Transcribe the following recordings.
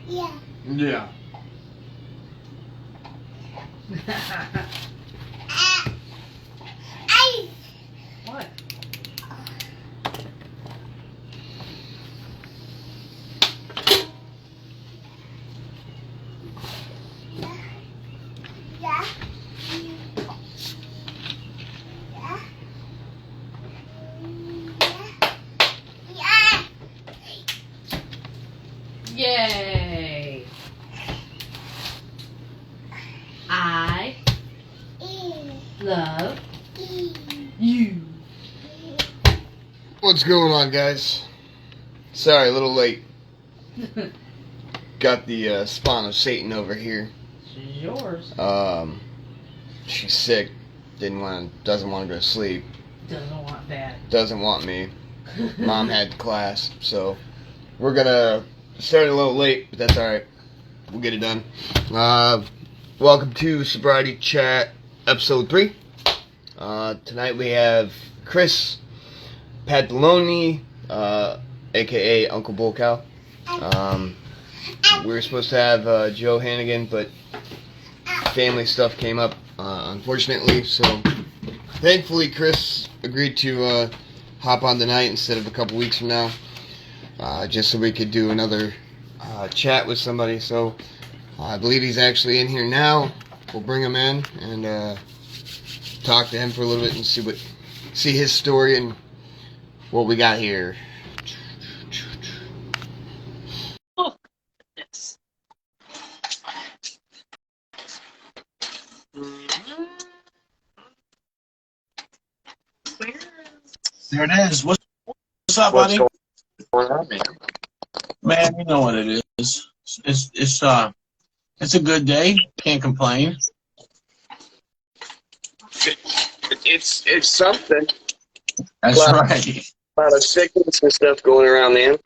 Yeah. Yeah. What? Yeah. Yeah. Yay! I love you. What's going on, guys? Sorry, a little late. Got the spawn of Satan over here. She's yours. She's sick. Doesn't want to go to sleep. Doesn't want that. Doesn't want me. Mom had class, so we're gonna start a little late, but that's all right. We'll get it done. Welcome to Sobriety Chat, episode 3. Tonight we have Chris Pantalone, aka Uncle Bull Cow. We were supposed to have Joe Hannigan, but family stuff came up, unfortunately. So thankfully, Chris agreed to hop on tonight instead of a couple weeks from now, just so we could do another chat with somebody. So I believe he's actually in here now. We'll bring him in and talk to him for a little bit and see his story and what we got here. Oh, goodness. There it is. What's up, buddy? What's going on, man? Man, you know what it is. It's a good day. Can't complain. It's something. That's Well, right. A lot of sickness and stuff going around, man.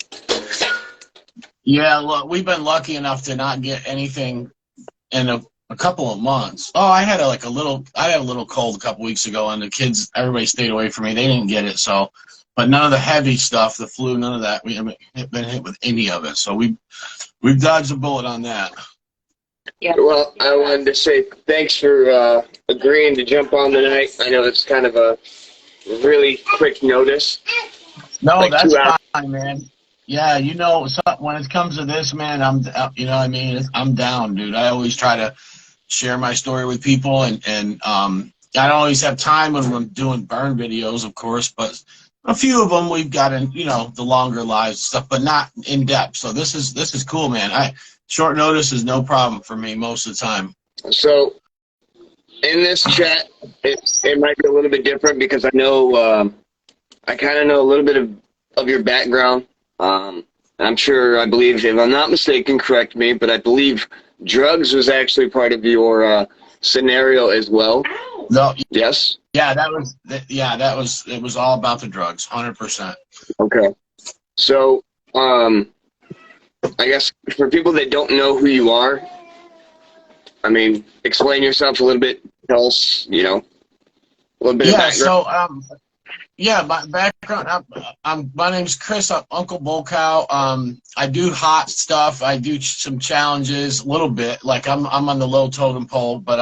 Yeah, look, we've been lucky enough to not get anything in a couple of months. Oh, I had a little cold a couple weeks ago, and the kids, everybody stayed away from me. They didn't get it, so. But none of the heavy stuff, the flu, none of that. We haven't been hit with any of it, so we've dodged a bullet on that. Yeah. Well, I wanted to say thanks for agreeing to jump on tonight. I know it's kind of a really quick notice. No, Like that's 2 hours. fine, man. Yeah, you know, when it comes to this, man, you know what I mean? I'm down, dude. I always try to share my story with people, and I don't always have time when I'm doing burn videos, of course, but a few of them we've got in, you know, the longer lives and stuff, but not in depth. So this is cool, man. Short notice is no problem for me most of the time. So in this chat, it might be a little bit different because I know I kind of know a little bit of your background. I'm sure, I believe, if I'm not mistaken, correct me, but I believe drugs was actually part of your scenario as well. No, Yes? yeah, it was all about the drugs, 100%. Okay. So, I guess for people that don't know who you are, I mean, explain yourself a little bit. Tell us, you know, a little bit of background. So, yeah, my background, my name's Chris, I'm Uncle Bull Cow. I do hot stuff. I do some challenges a little bit. Like I'm on the low totem pole, but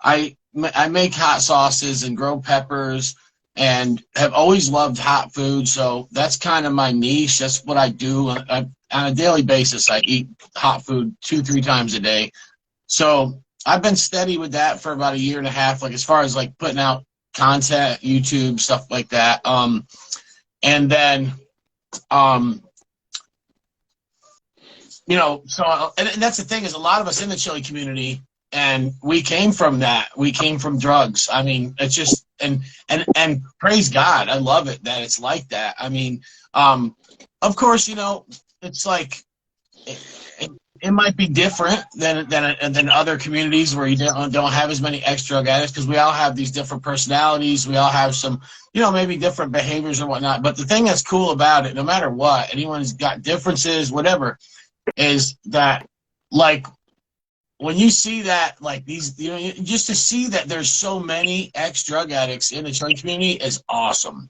I make hot sauces and grow peppers and have always loved hot food. So that's kind of my niche. That's what I do. On a daily basis, I eat hot food 2-3 times a day. So I've been steady with that for about 1.5 years, like as far as like putting out content, YouTube, stuff like that. And then, you know, so, and that's the thing is a lot of us in the chili community, and we came from that. We came from drugs. I mean, it's just, and praise God, I love it that it's like that. I mean, of course, you know, it's like, it might be different than other communities where you don't have as many ex-drug addicts, because we all have these different personalities. We all have some, you know, maybe different behaviors and whatnot. But the thing that's cool about it, no matter what, anyone's got differences, whatever, is that, like, when you see that, like these, you know, just to see that there's so many ex-drug addicts in the church community is awesome.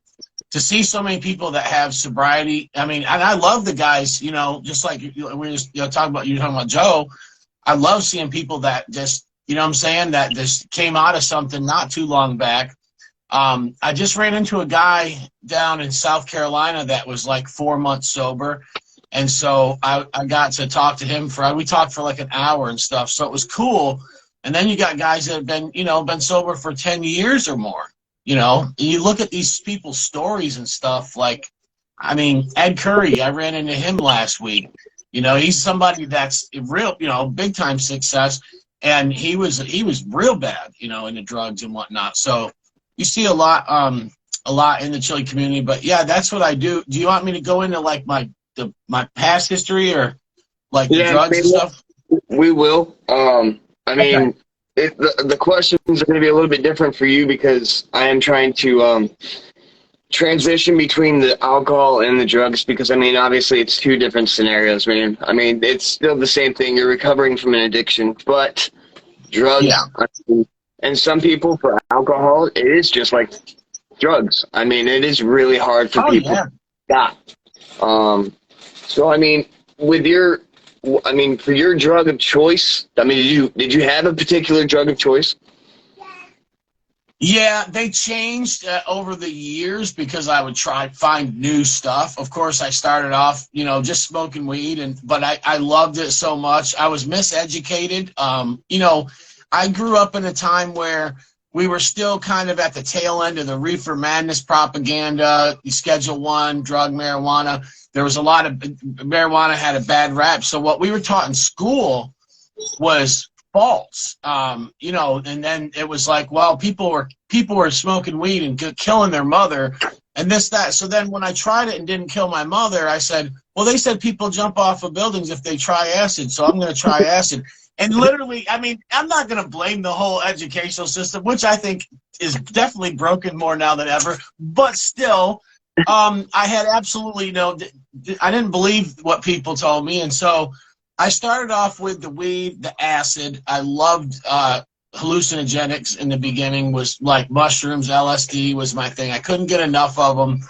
to see so many people that have sobriety. I mean, and I love the guys, you know, just like we were just talking about Joe. I love seeing people that just, you know what I'm saying, that just came out of something not too long back. I just ran into a guy down in South Carolina that was like 4 months sober. And so I got to talk to him we talked for like an hour and stuff. So it was cool. And then you got guys that have been, you know, been sober for 10 years or more, you know, and you look at these people's stories and stuff like, I mean, Ed Curry, I ran into him last week. You know, he's somebody that's real, you know, big time success. And he was real bad, you know, into drugs and whatnot. So you see a lot in the Chile community, but yeah, that's what I do. Do you want me to go into like my past history or like the drugs and stuff? We will. I mean, Okay. the questions are going to be a little bit different for you because I am trying to transition between the alcohol and the drugs because, I mean, obviously it's two different scenarios, man. I mean, it's still the same thing. You're recovering from an addiction, but drugs, Yeah. I mean, and some people for alcohol, it is just like drugs. I mean, it is really hard for people to stop. So, I mean, for your drug of choice, I mean, did you have a particular drug of choice? Yeah, they changed over the years because I would find new stuff. Of course, I started off, you know, just smoking weed, but I loved it so much. I was miseducated. You know, I grew up in a time where we were still kind of at the tail end of the reefer madness propaganda, Schedule I, drug marijuana. There was a lot of marijuana had a bad rap. So what we were taught in school was false, you know, and then it was like, well, people were smoking weed and killing their mother and this, that. So then when I tried it and didn't kill my mother, I said, well, they said people jump off of buildings if they try acid. So I'm going to try acid. And literally, I mean, I'm not going to blame the whole educational system, which I think is definitely broken more now than ever, but still, I had absolutely I didn't believe what people told me. And so I started off with the weed, the acid. I loved hallucinogenics in the beginning, was like mushrooms, LSD was my thing. I couldn't get enough of them.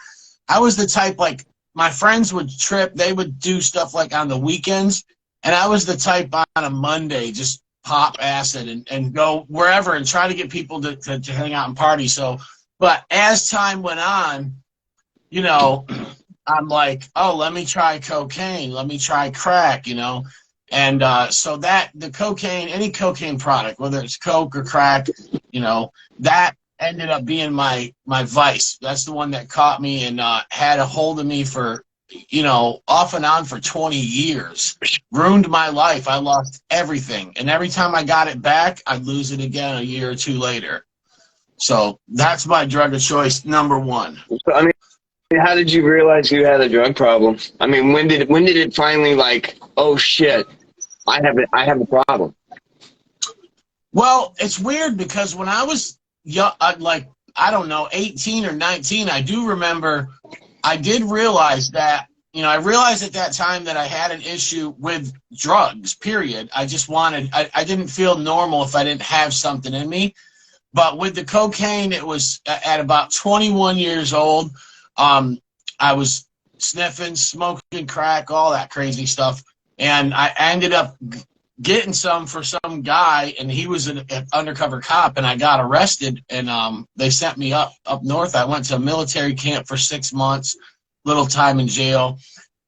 I was the type, like, my friends would trip. They would do stuff like on the weekends. And I was the type on a Monday, just pop acid and go wherever and try to get people to hang out and party. So, but as time went on, you know, I'm like, oh, let me try cocaine. Let me try crack, you know. And so that the cocaine, any cocaine product, whether it's coke or crack, you know, that ended up being my vice. That's the one that caught me and had a hold of me for, you know, off and on for 20 years. Ruined my life. I lost everything. And every time I got it back, I'd lose it again a year or two later. So that's my drug of choice, number one. So, I mean, how did you realize you had a drug problem? I mean, when did it finally, like, oh shit, I have a problem? Well, it's weird because when I was young, like, I don't know, 18 or 19, I do remember I did realize that, you know, I realized at that time that I had an issue with drugs, period. I just I didn't feel normal if I didn't have something in me. But with the cocaine, it was at about 21 years old. I was sniffing, smoking crack, all that crazy stuff. And I ended up getting some for some guy, and he was an undercover cop, and I got arrested, and they sent me up north. I went to a military camp for 6 months, little time in jail,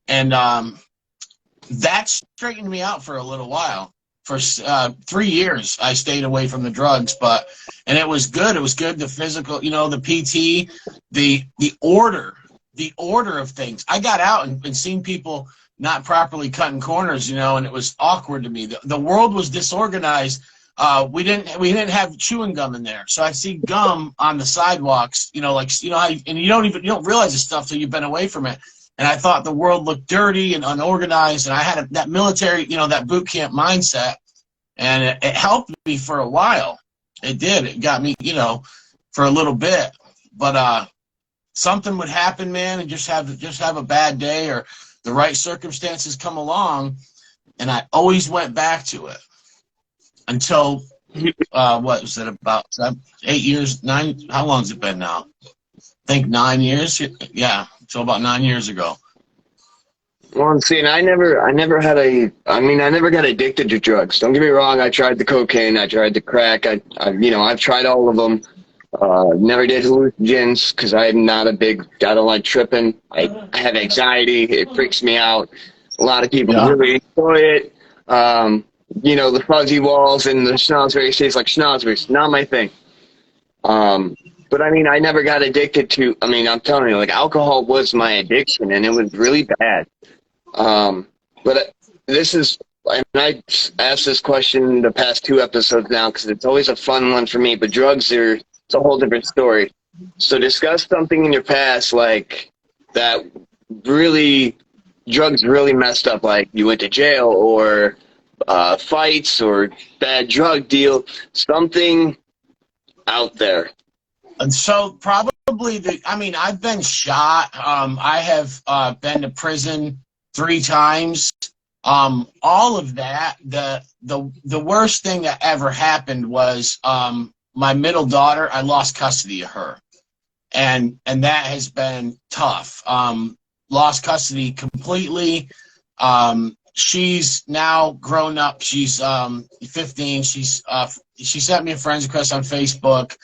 and that straightened me out for a little while. For 3 years, I stayed away from the drugs, and it was good. It was good. The physical, you know, the PT, the order of things. I got out and seen people not properly cutting corners, you know, and it was awkward to me. The world was disorganized. We didn't have chewing gum in there, so I'd see gum on the sidewalks, you know, like, you know how and you don't realize this stuff till you've been away from it. And I thought the world looked dirty and unorganized, and I had that military, you know, that boot camp mindset, and it helped me for a while. It did. It got me, you know, for a little bit. But something would happen, man, and just have a bad day, or the right circumstances come along, and I always went back to it until what was it, about 8 years, 9? How long has it been now? think 9 years. Yeah, so about 9 years ago. Well, and see, and I never got addicted to drugs. Don't get me wrong. I tried the cocaine. I tried the crack. I've tried all of them. Never did hallucinogens because I don't like tripping. I have anxiety. It freaks me out. A lot of people really enjoy it. The fuzzy walls and the schnozberries taste like schnozberries. Not my thing. But I mean, I never got addicted to, I'm telling you, like, alcohol was my addiction and it was really bad. But this is, and I asked this question the past 2 episodes now because it's always a fun one for me, but drugs it's a whole different story. So discuss something in your past, like, that drugs really messed up, like you went to jail or fights or bad drug deal, something out there. And so probably I've been shot. I have been to prison 3 times. All of that. The worst thing that ever happened was my middle daughter. I lost custody of her, and that has been tough. Lost custody completely. She's now grown up. She's 15. She sent me a friend's request on Facebook.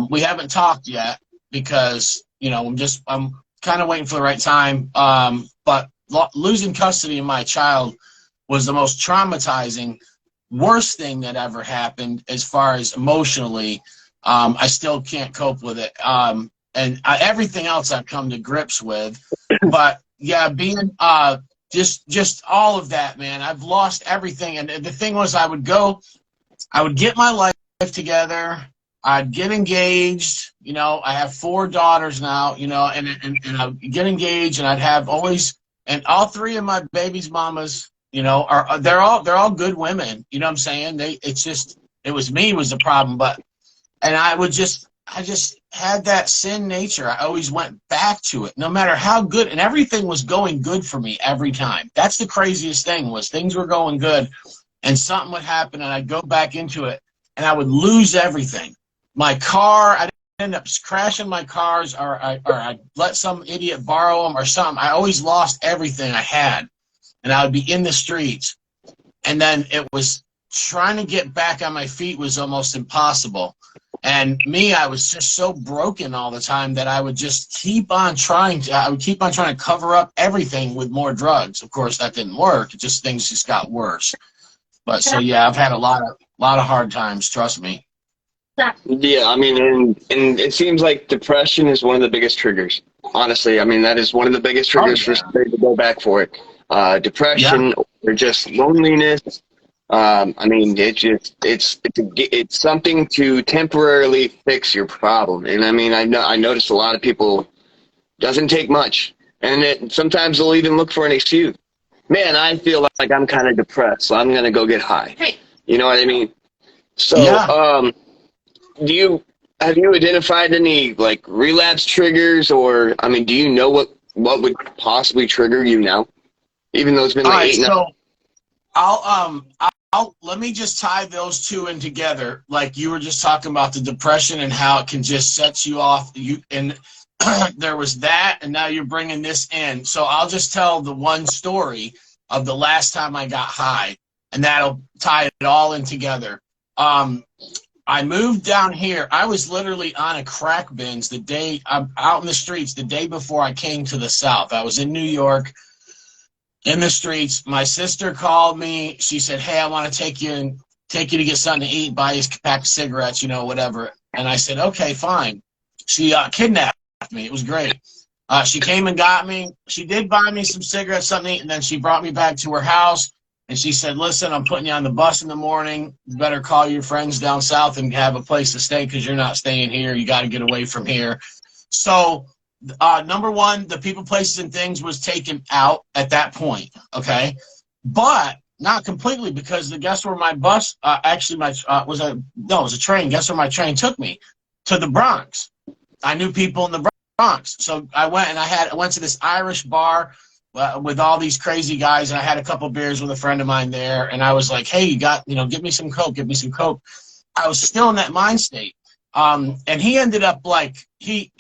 We haven't talked yet because I'm kind of waiting for the right time. But losing custody of my child was the most traumatizing, worst thing that ever happened as far as emotionally. I still can't cope with it. Everything else I've come to grips with. But yeah, being just all of that, man. I've lost everything. And the thing was, I would get my life together. I'd get engaged. I have 4 daughters now, and I'd get engaged, and I'd have always, and all 3 of my baby's mamas, they're all good women. You know what I'm saying? It was me was the problem, and I just had that sin nature. I always went back to it, no matter how good, and everything was going good for me every time. That's the craziest thing, was things were going good, and something would happen, and I'd go back into it, and I would lose everything. My car, I'd end up crashing my cars, or I'd let some idiot borrow them or something. I always lost everything I had, and I would be in the streets. And then it was trying to get back on my feet was almost impossible. And I was just so broken all the time that I would just keep on trying to cover up everything with more drugs. Of course, that didn't work. Things just got worse. But so yeah, I've had a lot of hard times. Trust me. Yeah, and it seems like depression is one of the biggest triggers. Honestly, that is one of the biggest triggers for somebody to go back for it. Depression or just loneliness. It's something to temporarily fix your problem. And I noticed a lot of people, doesn't take much, and sometimes they'll even look for an excuse. Man, I feel like I'm kind of depressed, so I'm gonna go get high. Hey. You know what I mean? So, have you identified any like relapse triggers, or do you know what would possibly trigger you now, even though it's been like 8 so let me just tie those 2 in together. Like you were just talking about the depression and how it can just set you off. There was that, and now you're bringing this in. So I'll just tell the one story of the last time I got high, and that'll tie it all in together. I moved down here. I was literally on a crack binge out in the streets the day before I came to the South. I was in New York, in the streets. My sister called me. She said, "Hey, I want to take you to get something to eat, buy you a pack of cigarettes, whatever." And I said, "Okay, fine." She kidnapped me. It was great. She came and got me. She did buy me some cigarettes, something to eat, and then she brought me back to her house. And she said, "Listen, I'm putting you on the bus in the morning. You better call your friends down south and have a place to stay because you're not staying here. You got to get away from here." So, number one, the people, places, and things was taken out at that point, okay? But not completely, because guess where my bus, it was a train. Guess where my train took me? To the Bronx. I knew people in the Bronx. So I went to this Irish bar with all these crazy guys, and I had a couple beers with a friend of mine there, and I was like, "Hey, you got, give me some Coke, give me some Coke." I was still in that mind state. And he ended up like he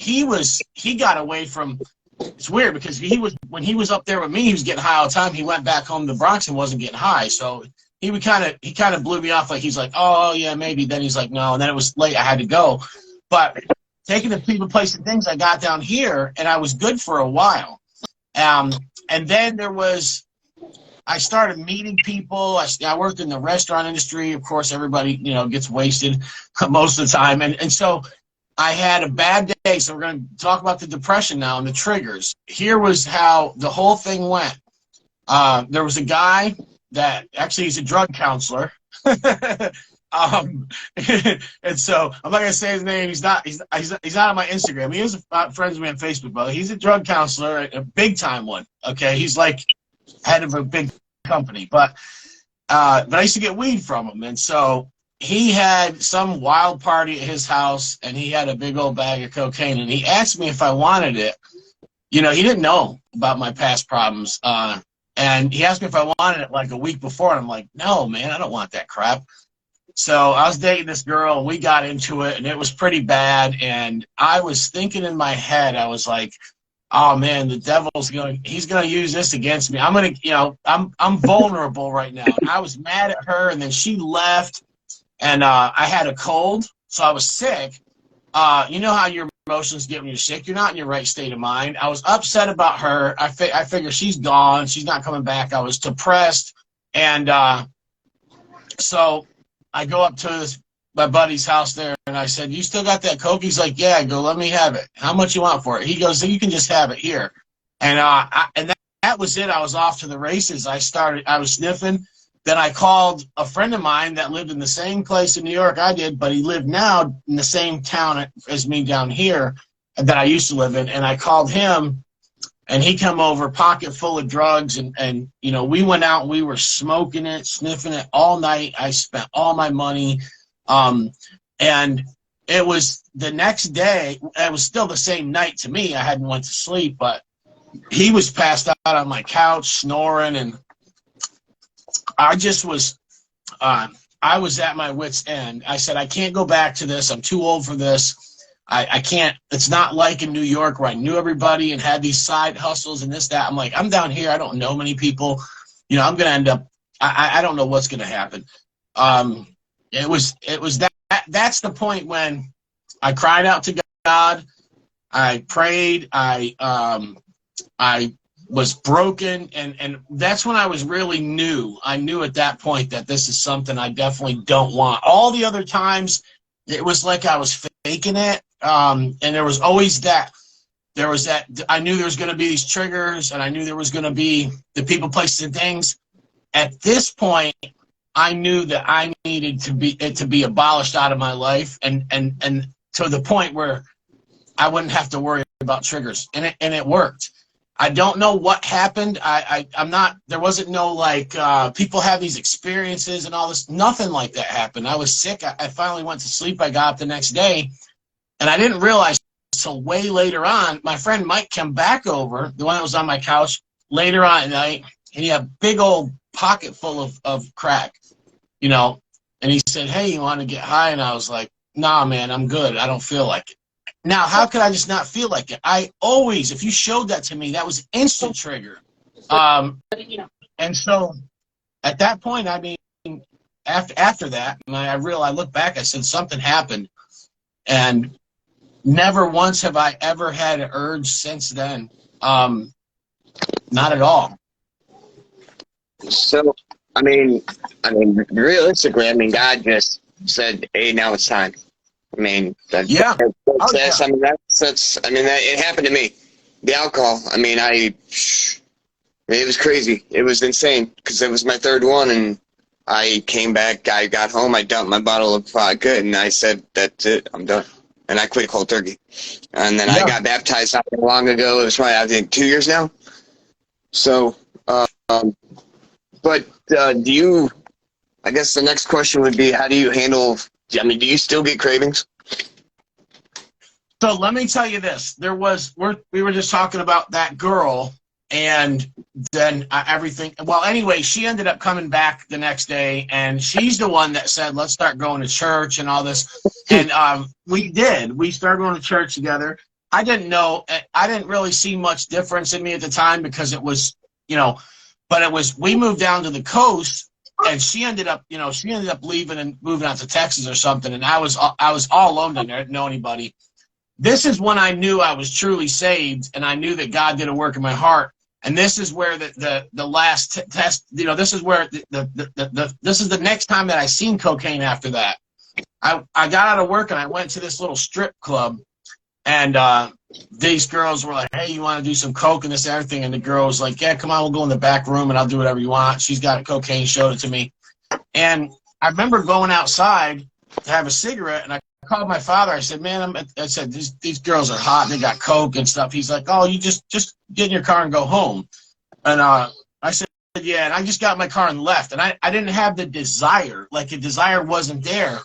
got away from. It's weird because when he was up there with me, he was getting high all the time. He went back home to the Bronx and wasn't getting high, so he kind of blew me off. Like he's like, oh yeah, maybe. Then he's like, no. And then it was late. I had to go. But taking the people, place, and things, I got down here, and I was good for a while. And then I started meeting people. I worked in the restaurant industry. Of course, everybody, gets wasted most of the time. And so I had a bad day. So we're going to talk about the depression now and the triggers. Here was how the whole thing went. There was a guy that actually he's a drug counselor. And so I'm not going to say his name. He's not on my Instagram. He is friends with me on Facebook, but he's a drug counselor, a big time one. Okay. He's like head of a big company, but I used to get weed from him. And so he had some wild party at his house and he had a big old bag of cocaine and he asked me if I wanted it. He didn't know about my past problems. And he asked me if I wanted it like a week before. And I'm like, no, man, I don't want that crap. So I was dating this girl and we got into it and it was pretty bad. And I was thinking in my head, I was like, oh man, the devil's he's going to use this against me. I'm vulnerable right now. And I was mad at her and then she left and I had a cold. So I was sick. You know how your emotions get when you're sick. You're not in your right state of mind. I was upset about her. I figure she's gone. She's not coming back. I was depressed. And so I go up to my buddy's house there, and I said, you still got that Coke? He's like, yeah. I go, let me have it. How much you want for it? He goes, you can just have it here. And that was it. I was off to the races. I was sniffing. Then I called a friend of mine that lived in the same place in New York I did, but he lived now in the same town as me down here that I used to live in. And I called him, and he come over, pocket full of drugs. And we went out and we were smoking it, sniffing it all night. I spent all my money. And it was the next day. It was still the same night to me. I hadn't went to sleep, but he was passed out on my couch, snoring. And I just was, I was at my wit's end. I said, I can't go back to this. I'm too old for this. I can't, it's not like in New York where I knew everybody and had these side hustles and this, that. I'm like, I'm down here. I don't know many people. I'm going to end up, I don't know what's going to happen. It was that's the point when I cried out to God. I prayed. I was broken. And that's when I was really new. I knew at that point that this is something I definitely don't want. All the other times, it was like I was faking it. And there was always that. There was that. I knew there was going to be these triggers, and I knew there was going to be the people, places, and things. At this point, I knew that I needed it to be abolished out of my life, and to the point where I wouldn't have to worry about triggers, and it worked. I don't know what happened. I'm not. There wasn't no like people have these experiences and all this. Nothing like that happened. I was sick. I finally went to sleep. I got up the next day. And I didn't realize until way later on, my friend Mike came back over, the one that was on my couch, later on at night, and he had a big old pocket full of crack, and he said, hey, you want to get high? And I was like, nah, man, I'm good. I don't feel like it. Now, how could I just not feel like it? I always, if you showed that to me, that was instant trigger. And so at that point, I mean, after that, and I look back, I said, something happened. And never once have I ever had an urge since then. Not at all. So, I mean, realistically, God just said, "Hey, now it's time." I mean, it happened to me. The alcohol. I mean, it was crazy. It was insane because it was my third one, and I came back. I got home. I dumped my bottle of vodka, and I said, "That's it. I'm done." And I quit cold turkey. And then I got baptized not long ago. It was probably, I think, 2 years now. So, but do you, I guess the next question would be, how do you handle, do you still get cravings? So let me tell you this. We were just talking about that girl And then everything. Well, anyway, she ended up coming back the next day, and she's the one that said, "Let's start going to church and all this." And we did. We started going to church together. I didn't know. I didn't really see much difference in me at the time because it was, but it was. We moved down to the coast, and she ended up leaving and moving out to Texas or something. And I was all alone down there. I didn't know anybody. This is when I knew I was truly saved, and I knew that God did a work in my heart. And this is where the last test, this is where this is the next time that I seen cocaine after that. I got out of work and I went to this little strip club, and these girls were like, "Hey, you want to do some coke and this and everything?" And the girl was like, "Yeah, come on, we'll go in the back room and I'll do whatever you want." She's got cocaine, showed it to me. And I remember going outside to have a cigarette, and I called my father. I said, "Man, I said these girls are hot. They got coke and stuff." He's like, "Oh, you just get in your car and go home." And I said, "Yeah." And I just got in my car and left. And I didn't have the desire. Like, the desire wasn't there.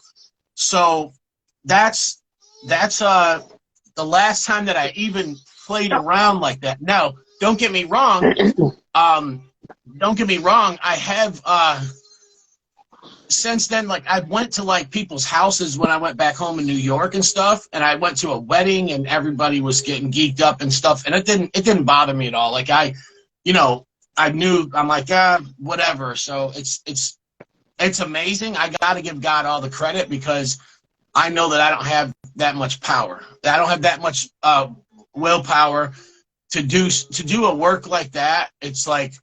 So that's the last time that I even played around like that. Now, don't get me wrong. I have since then, like, I went to like people's houses when I went back home in New York and stuff, and I went to a wedding and everybody was getting geeked up and stuff, and it didn't bother me at all. Like, I knew, I'm like, whatever. So it's amazing. I got to give God all the credit, because I know that I don't have that much power. I don't have that much willpower to do a work like that. It's like,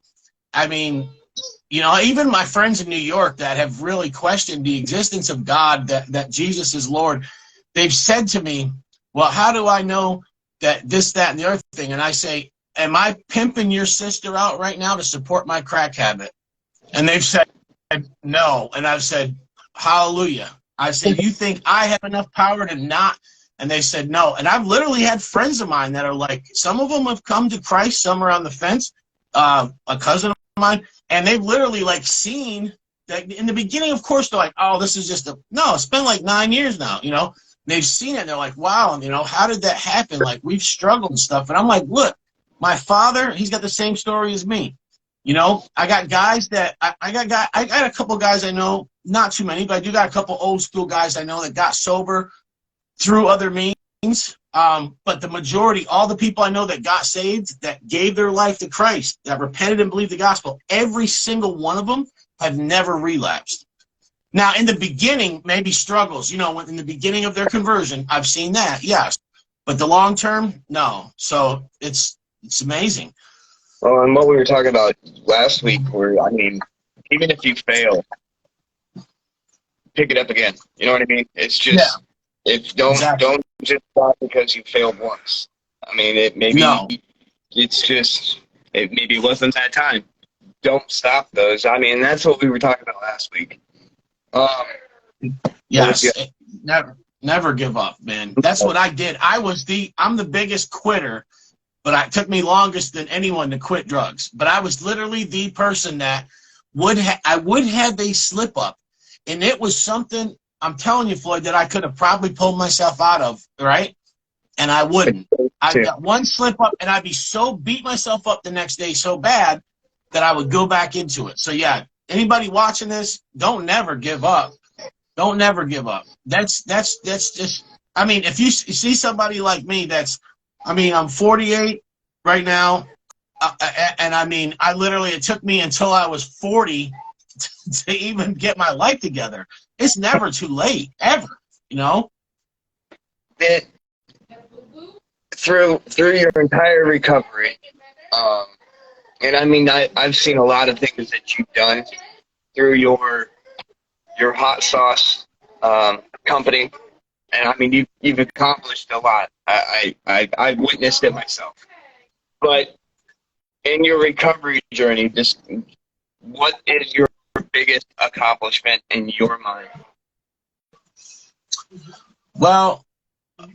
I mean, even my friends in New York that have really questioned the existence of God, that Jesus is Lord, they've said to me, "Well, how do I know that this, that, and the other thing?" And I say, "Am I pimping your sister out right now to support my crack habit?" And they've said, "No." And I've said, "Hallelujah." I said, "You think I have enough power to not?" And they said, "No." And I've literally had friends of mine that are like, some of them have come to Christ, some are on the fence. A cousin of mine, and they've literally like seen that in the beginning. Of course, they're like, "Oh, this is just it's been like 9 years now." They've seen it, and they're like, "Wow, how did that happen? Like, we've struggled and stuff." And I'm like, "Look, my father, he's got the same story as me. I got guys that I got a couple guys I know, not too many, but I do got a couple old school guys I know that got sober through other means. But the majority, all the people I know that got saved, that gave their life to Christ, that repented and believed the gospel, every single one of them have never relapsed. Now, in the beginning, maybe struggles, in the beginning of their conversion, I've seen that, yes. But the long term, no. So it's amazing. Well, and what we were talking about last week, even if you fail, pick it up again. You know what I mean? It's just, don't just stop because you failed once. It wasn't that time. Don't stop those. That's what we were talking about last week. Yes, never give up, man. That's what I did. I'm the biggest quitter, but it took me longest than anyone to quit drugs. But I was literally the person that I would have a slip up, and it was something, I'm telling you, Floyd, that I could have probably pulled myself out of, right? And I wouldn't. I got one slip up, and I'd be beat myself up the next day so bad that I would go back into it. So yeah, anybody watching this, don't never give up. Don't never give up. That's just, if you see somebody like me I'm 48 right now, and I literally, it took me until I was 40 to even get my life together. It's never too late, ever, Through your entire recovery, and I've seen a lot of things that you've done through your hot sauce company, and you've accomplished a lot. I've witnessed it myself. But in your recovery journey, just what is your biggest accomplishment in your mind? Well,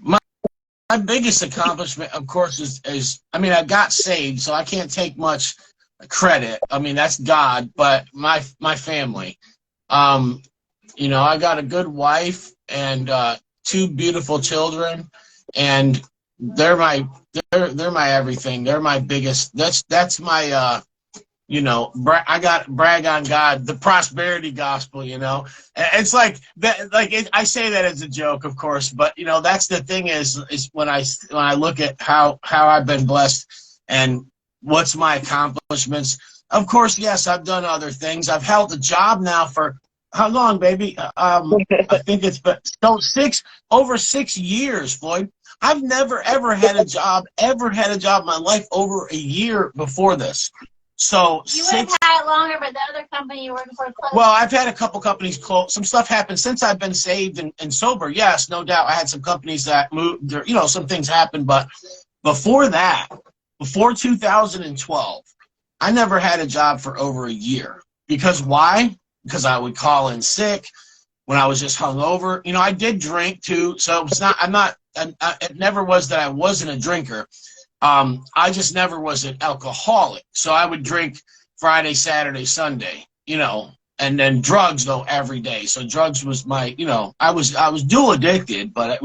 my biggest accomplishment, of course, is I got saved, so I can't take much credit. That's God, but my family. I got a good wife and 2 beautiful children, and they're my everything. They're my biggest. That's my I got brag on God, the prosperity gospel. It's like that. I say that as a joke, of course, but that's the thing is when I look at how I've been blessed and what's my accomplishments. Of course, yes, I've done other things. I've held a job now for how long, baby? I think it's been over 6 years, Floyd. I've never ever had a job in my life over a year before this. So you would have had it longer, but the other company you're working for closed. Well, I've had a couple companies close. Some stuff happened since I've been saved and sober. Yes, no doubt. I had some companies that moved. Some things happened, but before that, before 2012, I never had a job for over a year. Because why? Because I would call in sick when I was just hungover. I did drink too, so it's not. It never was that I wasn't a drinker. I just never was an alcoholic. So I would drink Friday, Saturday, Sunday, and then drugs though every day. So drugs was my, I was dual addicted, but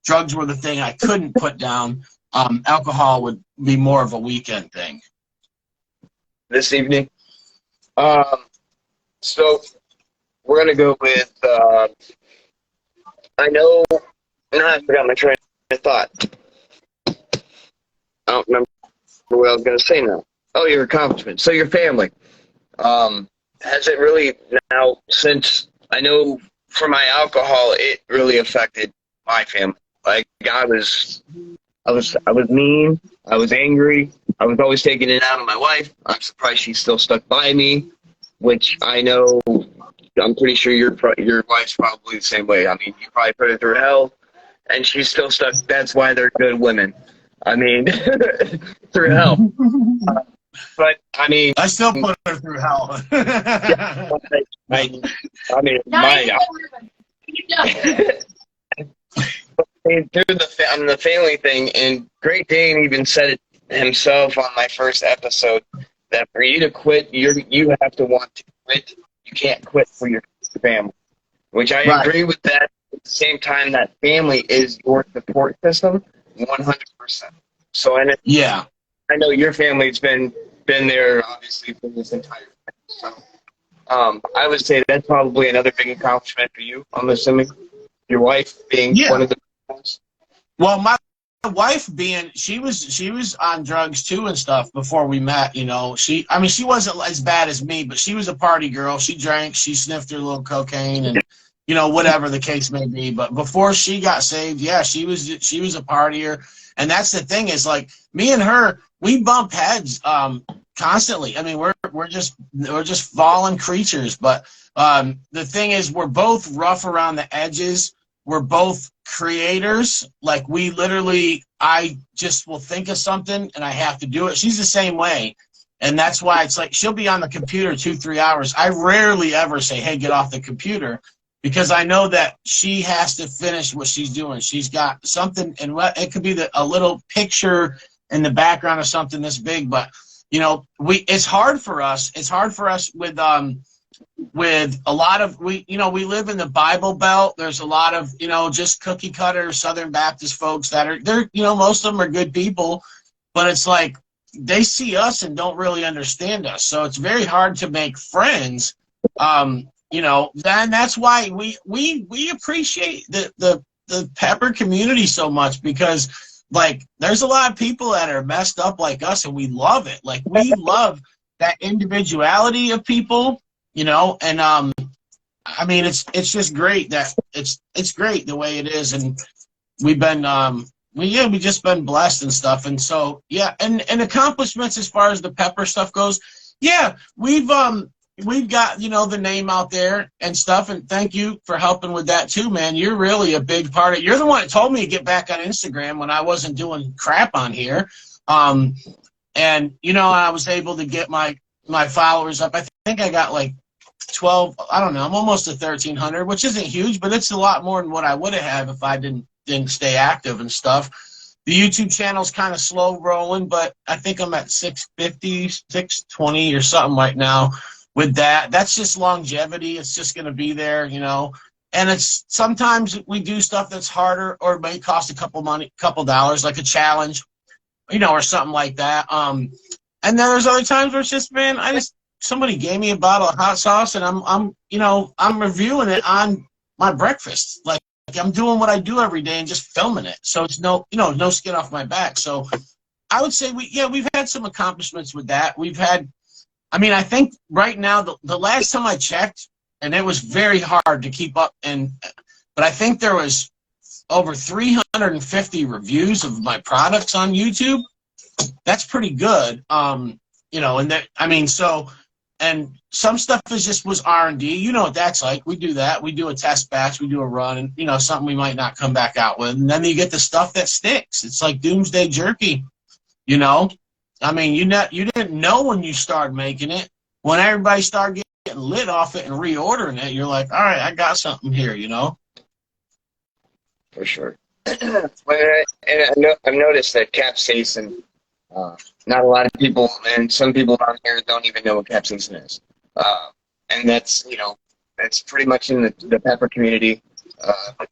drugs were the thing I couldn't put down. Alcohol would be more of a weekend thing. This evening. So we're gonna go with. I know. No, I forgot my train of thought. I don't remember what I was going to say now. Oh, your accomplishments. So your family. Has it really now, since I know for my alcohol, it really affected my family. Like I was mean. I was angry. I was always taking it out on my wife. I'm surprised she's still stuck by me, which I know, I'm pretty sure your wife's probably the same way. I mean, you probably put her through hell, and she's still stuck. That's why they're good women. I mean, through hell. But, I mean... I still put her through hell. Yeah, I mean, through the family thing, and Great Dane even said it himself on my first episode, that for you to quit, you have to want to quit. You can't quit for your family, which I agree with that. At the same time, that family is your support system, 100%. So, and yeah, I know your family's been there obviously for this entire time. So, I would say that's probably another big accomplishment for you. I'm assuming your wife being one of the ones. Well, my wife she was on drugs too and stuff before we met. She wasn't as bad as me, but she was a party girl. She drank, she sniffed her little cocaine, and whatever the case may be. But before she got saved, yeah, she was a partier. And that's the thing is, like, me and her, we bump heads constantly. I mean, we're just fallen creatures. But the thing is, we're both rough around the edges. We're both creators. Like, we literally, I just will think of something and I have to do it. She's the same way. And that's why it's like she'll be on the computer 2-3 hours. I rarely ever say, hey, get off the computer, because I know that she has to finish what she's doing. She's got something, and it could be a little picture in the background of something this big, but it's hard for us. It's hard for us with a lot of we live in the Bible Belt. There's a lot of just cookie cutter Southern Baptist folks that are they're most of them are good people, but it's like they see us and don't really understand us. So it's very hard to make friends. Then that's why we appreciate the Pepper community so much, because like there's a lot of people that are messed up like us, and we love it. Like, we love that individuality of people, and I mean it's just great that it's great the way it is, and we've been we just been blessed and stuff. And so yeah, and accomplishments as far as the Pepper stuff goes, yeah, we've got the name out there and stuff, and thank you for helping with that too, man. You're really a big part of it. You're the one that told me to get back on Instagram when I wasn't doing crap on here, and I was able to get my followers up. I think I got like 12, I don't know, I'm almost to 1,300, which isn't huge, but it's a lot more than what I would have if I didn't stay active and stuff. The YouTube channel's kind of slow rolling, but I think I'm at 650, 620 or something right now with that. That's just longevity. It's just going to be there, And it's sometimes we do stuff that's harder or it may cost a couple dollars, like a challenge, you know, or something like that. And then there's other times where it's just, man, somebody gave me a bottle of hot sauce and I'm reviewing it on my breakfast. Like I'm doing what I do every day and just filming it. So it's no skin off my back. So I would say we've had some accomplishments with that. I think right now, the last time I checked, and it was very hard to keep up, but I think there was over 350 reviews of my products on YouTube. That's pretty good. And some stuff was R&D. You know what that's like. We do that. We do a test batch. We do a run, and something we might not come back out with. And then you get the stuff that sticks. It's like doomsday jerky. You didn't know when you started making it. When everybody started getting lit off it and reordering it, you're like, all right, I got something here, For sure. I've noticed that capsaicin, not a lot of people, and some people down here don't even know what capsaicin is. And that's pretty much in the pepper community.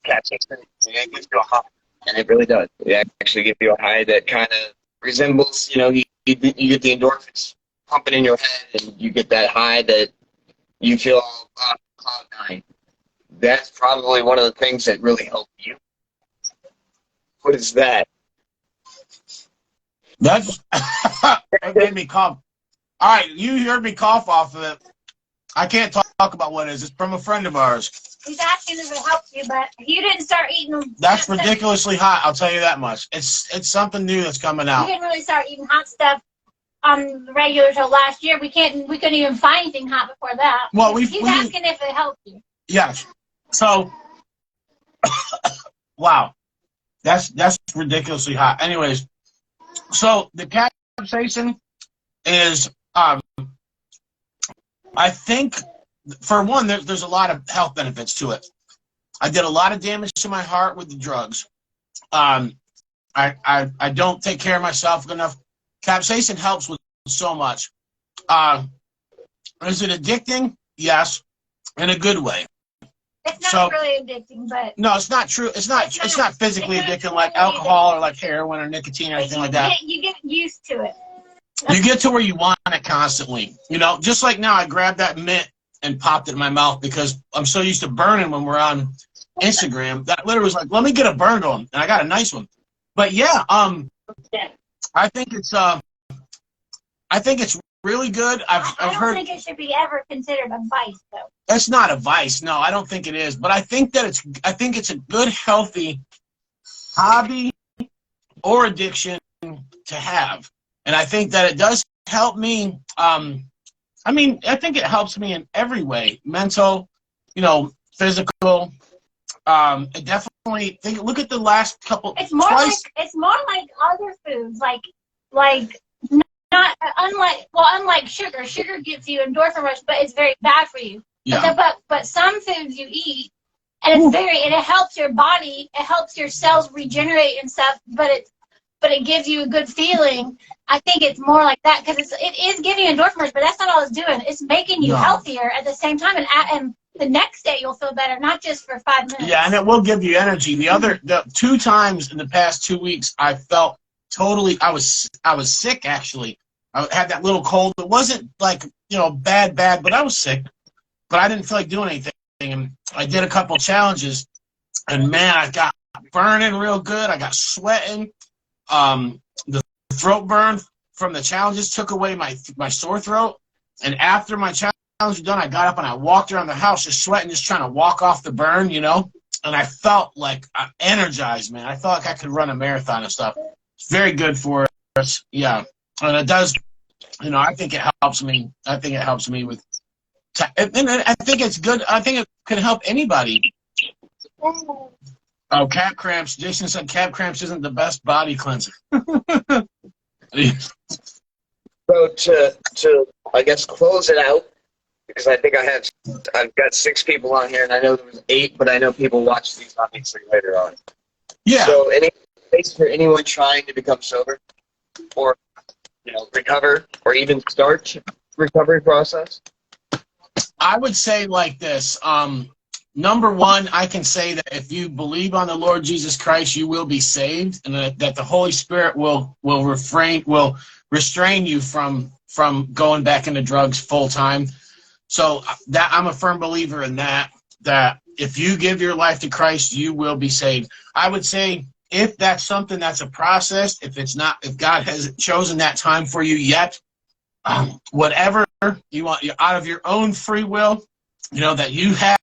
Capsaicin, it gives you a high, and it really does. It actually gives you a high that kind of resembles, you get the endorphins pumping in your head, and you get that high that you feel cloud nine. That's probably one of the things that really helped you. What is that? That made me cough. All right, you heard me cough off of it. I can't talk about what it is. It's from a friend of ours. He's asking if it helps you, but you didn't start eating them. That's ridiculously hot, I'll tell you that much. It's something new that's coming out. You didn't really start eating hot stuff on the regular until last year. We couldn't even find anything hot before that. Well, he's asking if it helped you. Yes. So, wow, that's ridiculously hot. Anyways, so the capsaicin is, I think, for one, there's a lot of health benefits to it. I did a lot of damage to my heart with the drugs. I don't take care of myself enough. Capsaicin helps with so much. Is it addicting? Yes, in a good way. It's not really addicting, but no, it's not true. It's not physically addicting like alcohol or like heroin or nicotine or anything like that. You get used to it. You get to where you want it constantly. Just like now, I grabbed that mint and popped it in my mouth because I'm so used to burning when we're on Instagram. That literally was like, let me get a burn going, and I got a nice one. But yeah, I think it's really good. I've heard. I don't think it should be ever considered a vice, though. It's not a vice. No, I don't think it is. But I think it's a good, healthy hobby or addiction to have, and I think that it does help me. I think it helps me in every way: mental, physical. It definitely look at the last couple. It's more like other foods, not unlike sugar. Sugar gives you endorphin rush, but it's very bad for you. Yeah. But some foods you eat, and it helps your body. It helps your cells regenerate and stuff. But it gives you a good feeling. I think it's more like that because it is giving you endorphin rush, but that's not all it's doing. It's making you healthier at the same time, and the next day you'll feel better, not just for 5 minutes. Yeah, and it will give you energy. The 2 times in the past 2 weeks, I felt totally. I was sick actually. I had that little cold. It wasn't like bad, but I was sick. But I didn't feel like doing anything. And I did a couple challenges, and man, I got burning real good. I got sweating. The throat burn from the challenges took away my sore throat. And after my challenge was done, I got up and I walked around the house just sweating, just trying to walk off the burn, And I felt like energized, man. I felt like I could run a marathon and stuff. It's very good for us, yeah. And it does, I think it helps me. I think it helps me with, and I think it's good. I think it can help anybody. Oh, calf cramps. Jason said calf cramps isn't the best body cleanser. So to I guess close it out, because I think I've got 6 people on here, and I know there was 8, but I know people watch these obviously later on. Yeah. So any advice for anyone trying to become sober, or recover, or even start recovery process? I would say like this. number one, I can say that if you believe on the Lord Jesus Christ, you will be saved, and that the Holy Spirit will restrain you from going back into drugs full time. So that I'm a firm believer in that if you give your life to Christ, you will be saved. I would say if that's something that's a process, if God hasn't chosen that time for you yet, whatever you want, you're out of your own free will, that you have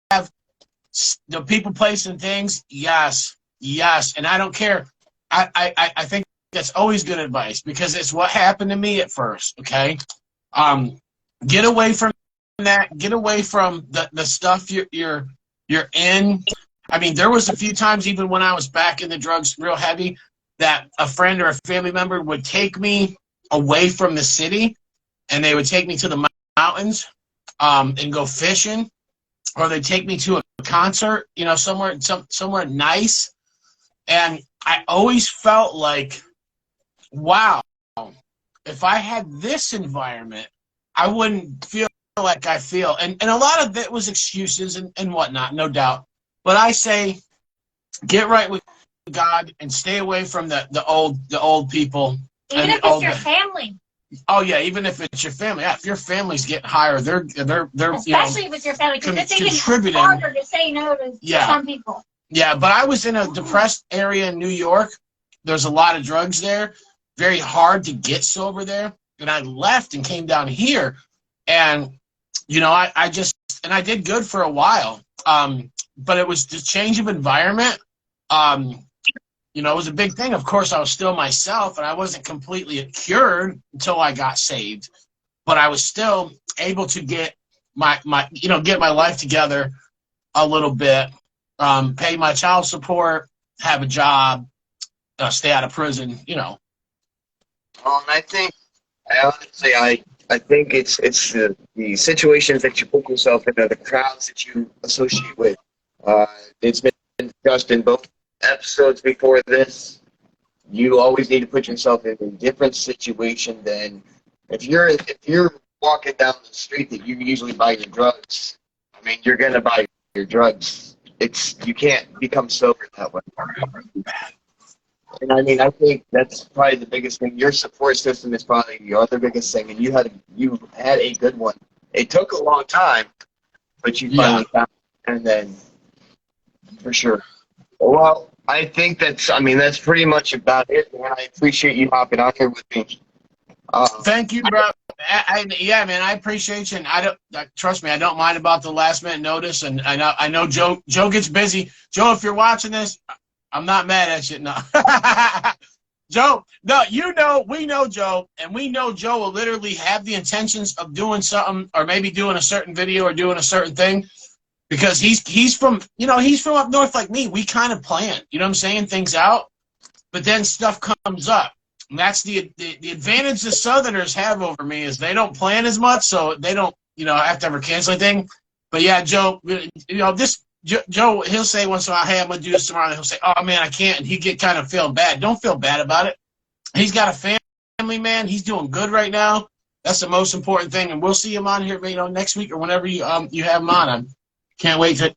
the people, place, and things, yes, and I don't care. I think that's always good advice because it's what happened to me at first, okay? Get away from that. Get away from the stuff you're in. I mean, there was a few times, even when I was back in the drugs real heavy, that a friend or a family member would take me away from the city, and they would take me to the mountains and go fishing, or they'd take me to a concert, somewhere nice. And I always felt like, wow, if I had this environment, I wouldn't feel like I feel. And a lot of it was excuses and whatnot, no doubt. But I say, get right with God and stay away from the old people. Even if it's your family. Oh yeah, even if it's your family. Yeah, if your family's getting higher, they're especially if it's your family, because it's even contributing. harder to say no to some people. Yeah, but I was in a depressed area in New York. There's a lot of drugs there. Very hard to get sober there. And I left and came down here, and I did good for a while. But it was the change of environment. It was a big thing. Of course, I was still myself, and I wasn't completely cured until I got saved. But I was still able to get my life together a little bit, pay my child support, have a job, stay out of prison. Well, and I think it's the situations that you put yourself in, the crowds that you associate with. It's been discussed in both episodes before this. You always need to put yourself in a different situation than if you're walking down the street that you usually buy your drugs. I mean, you're gonna buy your drugs. You can't become sober that way. And I mean, I think that's probably the biggest thing. Your support system is probably your other biggest thing, and you had a good one. It took a long time, but you finally found it, and then for sure. Well, I think that's pretty much about it, and I appreciate you hopping on here with me. Thank you, bro. Man, I appreciate you, and trust me, I don't mind about the last minute notice, and I know Joe gets busy. Joe, if you're watching this, I'm not mad at you. No. Joe, no, we know Joe, and we know Joe will literally have the intentions of doing something, or maybe doing a certain video or doing a certain thing, because he's from up north like me. We kind of plan, I'm saying, things out, but then stuff comes up. And that's the advantage the Southerners have over me is they don't plan as much, so they don't, have to ever cancel anything. But yeah, Joe, Joe, he'll say once in a while, hey, I'm going to do this tomorrow. And he'll say, oh, man, I can't. And he get kind of feeling bad. Don't feel bad about it. He's got a family, man. He's doing good right now. That's the most important thing. And we'll see him on here, next week or whenever you have him on. I can't wait to,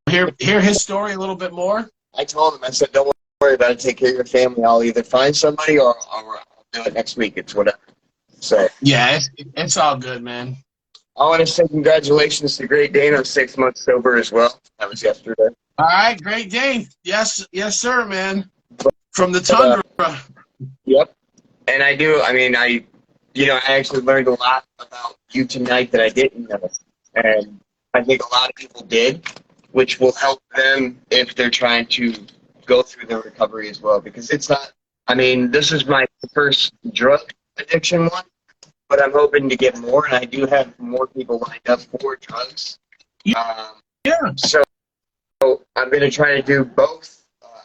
hear his story a little bit more. I told him, I said, don't worry about it. Take care of your family. I'll either find somebody or I'll do it next week. It's whatever. So yeah, it's all good, man. I want to say congratulations to Great Dane on 6 months sober as well. That was yesterday. All right, Great Dane. Yes, sir, man. From the tundra. Yep. And I actually learned a lot about you tonight that I didn't know. And I think a lot of people did, which will help them if they're trying to go through their recovery as well. Because it's not, this is my first drug addiction one. But I'm hoping to get more, and I do have more people lined up for drugs. So I'm going to try to do both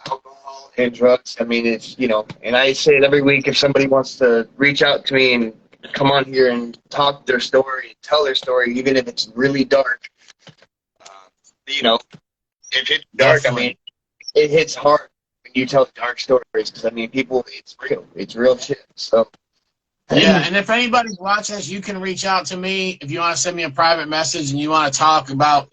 alcohol and drugs. It's, and I say it every week, if somebody wants to reach out to me and come on here and talk their story, tell their story, even if it's really dark, if it's dark, Definitely. It hits hard when you tell dark stories, because, people, it's real shit, so. Yeah, and if anybody's watching this, you can reach out to me if you want to send me a private message and you want to talk about,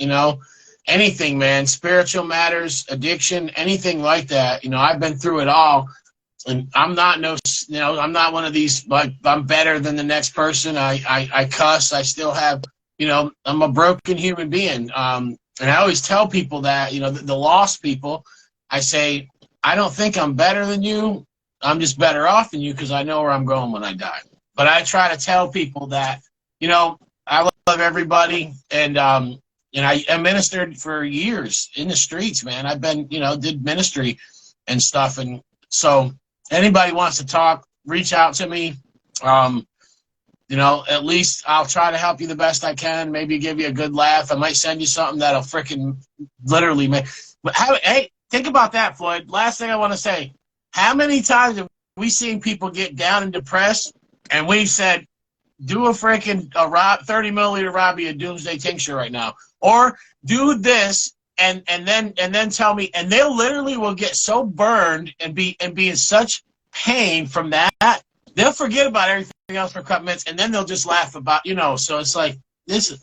anything, man, spiritual matters, addiction, anything like that. You know, I've been through it all, and I'm not I'm not one of these, like, I'm better than the next person. I cuss. I still have, you know, I'm a broken human being. And I always tell people that, you know, the lost people, I say, I don't think I'm better than you. I'm just better off than you because I know where I'm going when I die. But I try to tell people that, you know, I love everybody, and I ministered for years in the streets, man. I've been, you know, did ministry and stuff, and so anybody wants to talk, reach out to me. You know, at least I'll try to help you the best I can. Maybe give you a good laugh. I might send you something that'll freaking literally make. But hey, think about that, Floyd. Last thing I want to say: how many times have we seen people get down and depressed, and we've said, do a freaking 30 milliliter Robbie a doomsday tincture right now, or do this, and then tell me, and they literally will get so burned and be in such pain from that, they'll forget about everything else for a couple minutes, and then they'll just laugh about, you know. So it's like this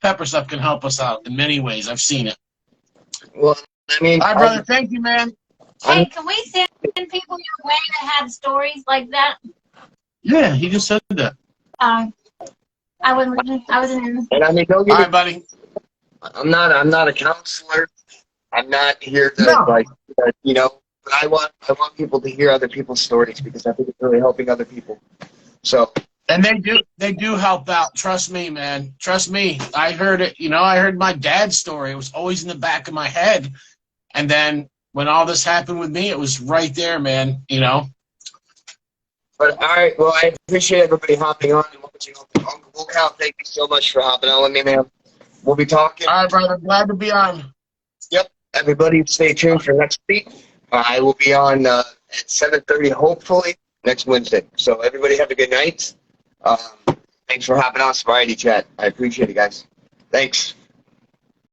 pepper stuff can help us out in many ways. I've seen it. Well, I mean, All right, brother. Thank you, man. Hey, can we send people your way that have stories like that? Yeah, he just said that. I wasn't in. and I mean, don't All get right, buddy. I'm not a counselor. I'm not here to No. you know. But I want people to hear other people's stories because I think it's really helping other people. So. And they do help out. Trust me, man. Trust me. I heard it. You know, I heard my dad's story. It was always in the back of my head, and then when all this happened with me, it was right there, man. You know. But all right, well, I appreciate everybody hopping on and watching. Uncle Cal, thank you so much for hopping on with me, man. We'll be talking. All right, brother. Glad to be on. Yep. Everybody, stay tuned for next week. I will be on at 7:30, hopefully next Wednesday. So everybody have a good night. Thanks for hopping on Sobriety Chat. I appreciate it, guys. Thanks.